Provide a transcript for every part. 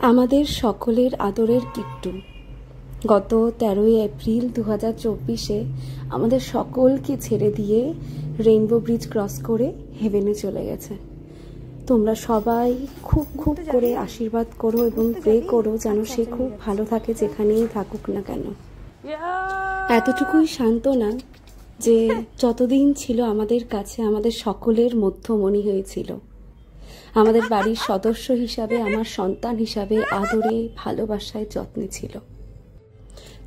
আমাদের সকলের আদরের কিট্টু গত 13ই এপ্রিল 2024-এ আমাদের সকলকে ছেড়ে দিয়ে রেইনবো ব্রিজ ক্রস করে হেভেনে চলে গেছে। তোমরা সবাই খুব খুব করে আশীর্বাদ করো এবং প্রে করো যেন সে খুব ভালো থাকে যেখানেই থাকুক না কেন। এতটুকুই সান্ত্বনা যে যতদিন ছিল আমাদের কাছে আমাদের সকলের মধ্যমণি হয়েছিল, আমাদের বাড়ির সদস্য হিসাবে, আমার সন্তান হিসাবে আদরে ভালোবাসায় যত্নে ছিল।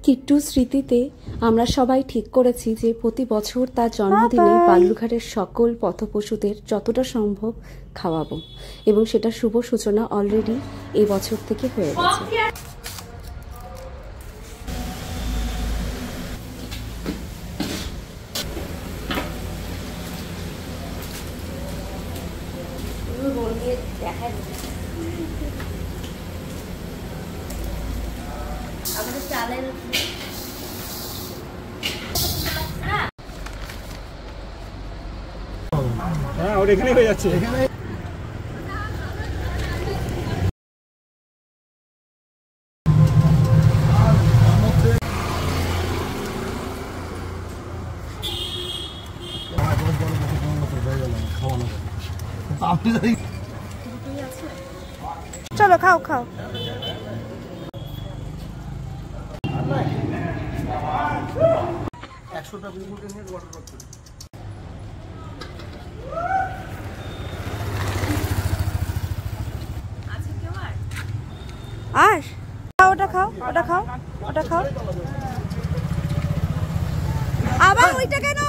কিট্টুর স্মৃতিতে আমরা সবাই ঠিক করেছি যে প্রতি বছর তার জন্মদিনে বালুরঘাটের সকল পথপশুদের যতটা সম্ভব খাওয়াবো, এবং সেটা শুভ সূচনা অলরেডি এই বছর থেকে হয়ে গেছে। আমাদের চালের হ্যাঁ ওর এখানেই হয়ে যাচ্ছে। চলো খাও খাও। আস ওটা খাও, ওটা খাও, ওটা খাও। আবার ওইটা কেন?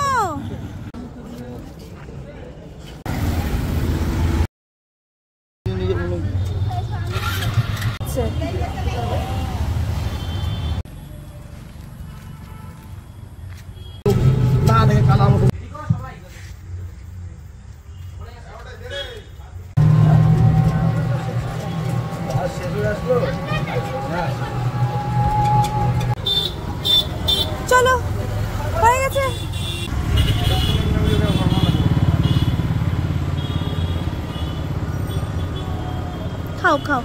চলো হয়ে গেছে। খাও খাও।